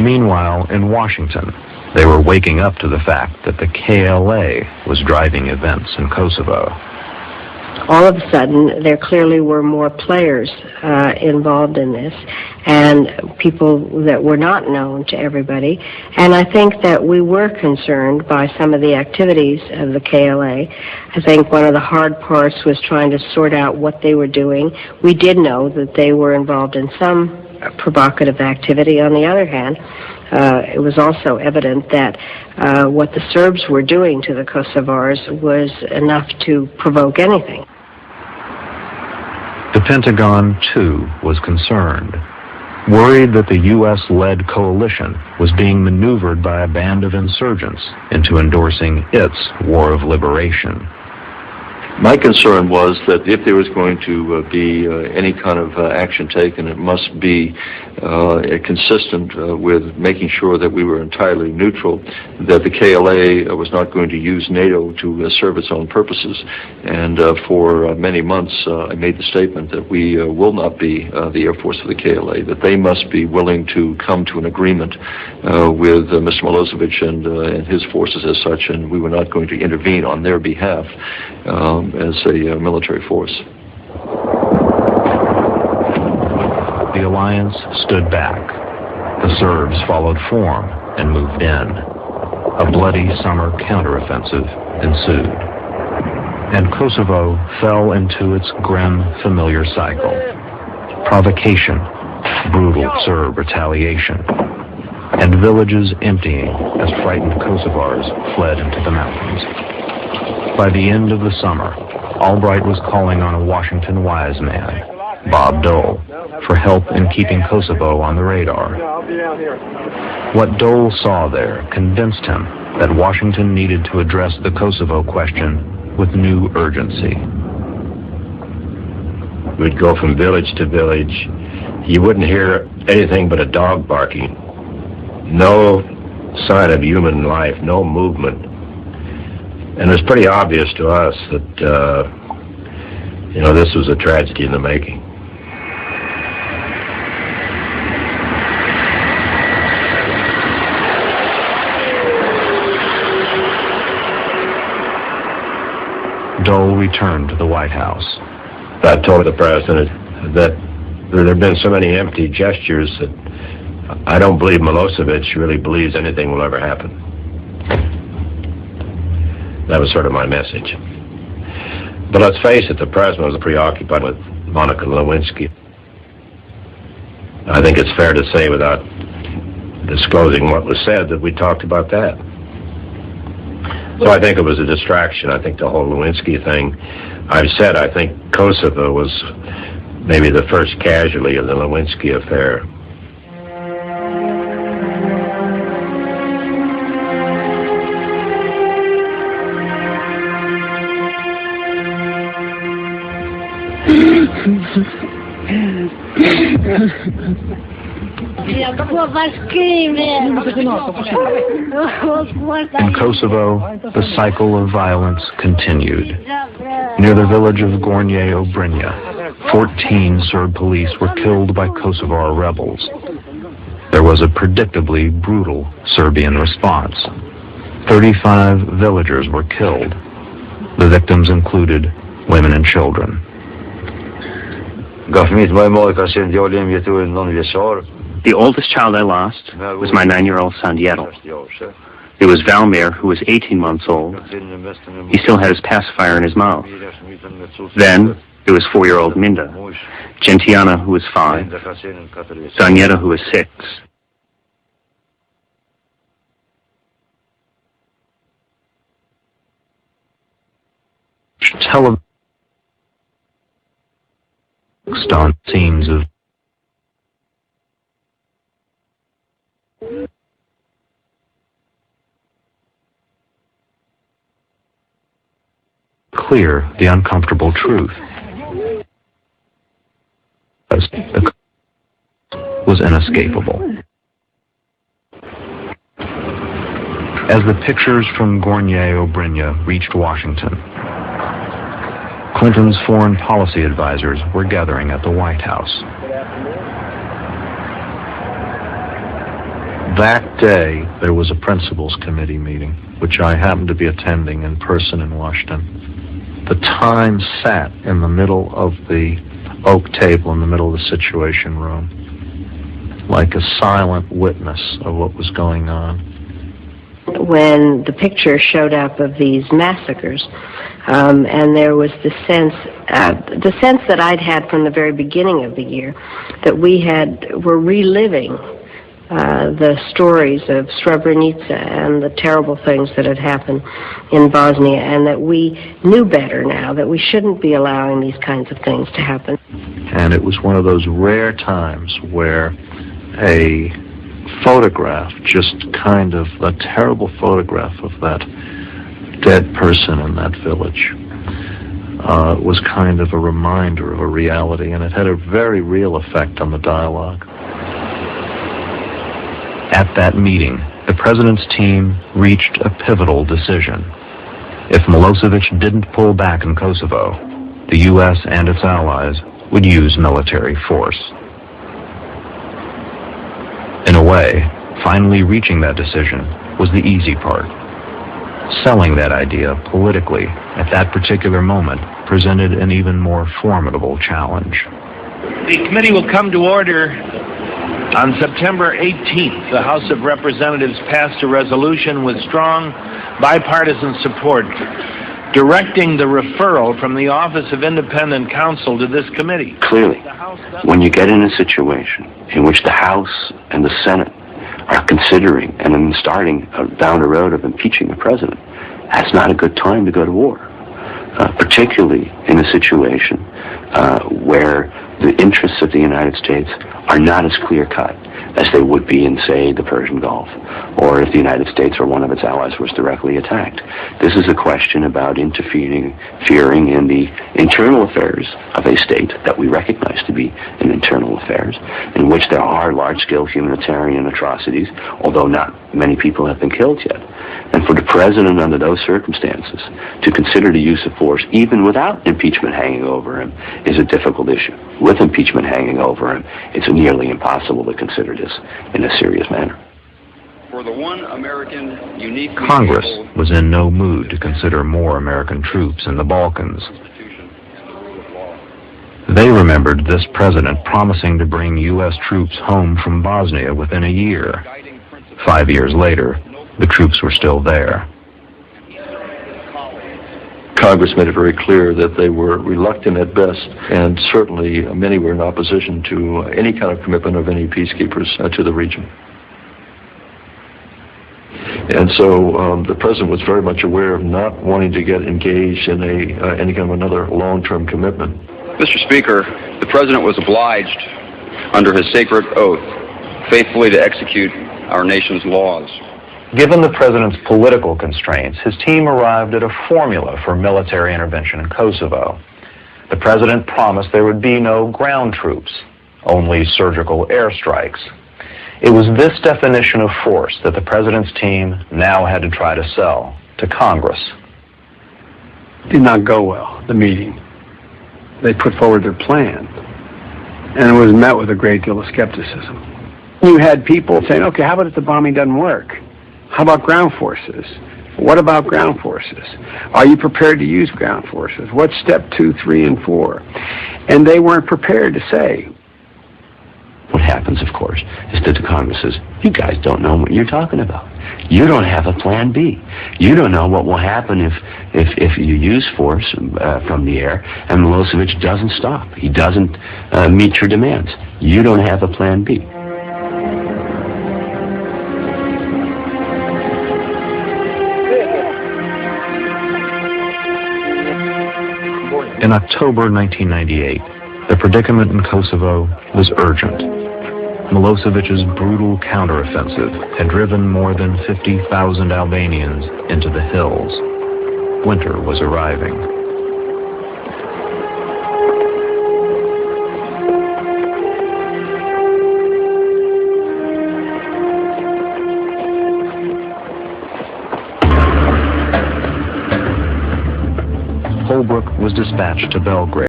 Meanwhile, in Washington, they were waking up to the fact that the KLA was driving events in Kosovo. All of a sudden, there clearly were more players involved in this, and people that were not known to everybody. And I think that we were concerned by some of the activities of the KLA. I think one of the hard parts was trying to sort out what they were doing. We did know that they were involved in some provocative activity. On the other hand, it was also evident that what the Serbs were doing to the Kosovars was enough to provoke anything. The Pentagon, too, was concerned, worried that the U.S.-led coalition was being maneuvered by a band of insurgents into endorsing its war of liberation. My concern was that if there was going to be any kind of action taken, it must be consistent with making sure that we were entirely neutral, that the KLA was not going to use NATO to serve its own purposes. And for many months, I made the statement that we will not be the Air Force of the KLA, that they must be willing to come to an agreement with Mr. Milosevic and his forces as such, and we were not going to intervene on their behalf as a military force. The alliance stood back. The Serbs followed form and moved in. A bloody summer counteroffensive ensued. And Kosovo fell into its grim, familiar cycle. Provocation, brutal Serb retaliation, and villages emptying as frightened Kosovars fled into the mountains. By the end of the summer, Albright was calling on a Washington wise man, Bob Dole, for help in keeping Kosovo on the radar. What Dole saw there convinced him that Washington needed to address the Kosovo question with new urgency. We'd go from village to village. You wouldn't hear anything but a dog barking. No sign of human life, no movement. And it was pretty obvious to us that, this was a tragedy in the making. Dole returned to the White House. I told the president that there have been so many empty gestures that I don't believe Milosevic really believes anything will ever happen. That was sort of my message. But let's face it, the president was preoccupied with Monica Lewinsky. I think it's fair to say, without disclosing what was said, that we talked about that. So I think it was a distraction. I think the whole Lewinsky thing, I've said, I think Kosovo was maybe the first casualty of the Lewinsky affair. In Kosovo, the cycle of violence continued. Near the village of Gornje Obrinja, 14 Serb police were killed by Kosovar rebels. There was a predictably brutal Serbian response. 35 villagers were killed. The victims included women and children. The oldest child I lost was my 9-year-old son, Jedel. It was Valmir, who was 18 months old. He still had his pacifier in his mouth. Then, there was 4-year-old Minda, Gentiana, who was 5, Daniela, who was 6. On scenes of clear the uncomfortable truth. The was inescapable. As the pictures from Gornje Obrinja reached Washington, Clinton's foreign policy advisors were gathering at the White House. That day, there was a principals committee meeting, which I happened to be attending in person in Washington. The Times sat in the middle of the oak table in the middle of the Situation Room, like a silent witness of what was going on. When the picture showed up of these massacres, and there was the sense that I'd had from the very beginning of the year, that were reliving the stories of Srebrenica and the terrible things that had happened in Bosnia, and that we knew better now, that we shouldn't be allowing these kinds of things to happen. And it was one of those rare times where a photograph, just kind of a terrible photograph of that dead person in that village, was kind of a reminder of a reality, and it had a very real effect on the dialogue. At that meeting, the president's team reached a pivotal decision. If Milosevic didn't pull back in Kosovo, the U.S. and its allies would use military force. In a way, finally reaching that decision was the easy part. Selling that idea politically at that particular moment presented an even more formidable challenge. The committee will come to order. On September 18th, the House of Representatives passed a resolution with strong bipartisan support directing the referral from the Office of Independent Counsel to this committee. Clearly, when you get in a situation in which the House and the Senate are considering and then starting down the road of impeaching the president, that's not a good time to go to war, particularly in a situation where the interests of the United States are not as clear-cut as they would be in, say, the Persian Gulf, or if the United States or one of its allies was directly attacked. This is a question about interfering in the internal affairs of a state that we recognize to be an internal affairs, in which there are large-scale humanitarian atrocities, although not many people have been killed yet. And for the president, under those circumstances, to consider the use of force, even without impeachment hanging over him, is a difficult issue. With impeachment hanging over him, it's nearly impossible to consider this in a serious manner. For the one American unique Congress was in no mood to consider more American troops in the Balkans. They remembered this president promising to bring U.S. troops home from Bosnia within a year. 5 years later, the troops were still there. Congress made it very clear that they were reluctant at best, and certainly many were in opposition to any kind of commitment of any peacekeepers to the region. And so the president was very much aware of not wanting to get engaged in any kind of another long-term commitment. Mr. Speaker, the President was obliged, under his sacred oath, faithfully to execute our nation's laws. Given the president's political constraints, his team arrived at a formula for military intervention in Kosovo. The president promised there would be no ground troops, only surgical airstrikes. It was this definition of force that the president's team now had to try to sell to Congress. It did not go well, the meeting. They put forward their plan, and it was met with a great deal of skepticism. You had people saying, okay, how about if the bombing doesn't work? How about ground forces? What about ground forces? Are you prepared to use ground forces? What's step 2, 3, and 4? And they weren't prepared to say. What happens, of course, is that the Congress says, you guys don't know what you're talking about. You don't have a plan B. You don't know what will happen if you use force from the air and Milosevic doesn't stop. He doesn't meet your demands. You don't have a plan B. In October 1998, the predicament in Kosovo was urgent. Milosevic's brutal counteroffensive had driven more than 50,000 Albanians into the hills. Winter was arriving. Holbrooke was dispatched to Belgrade.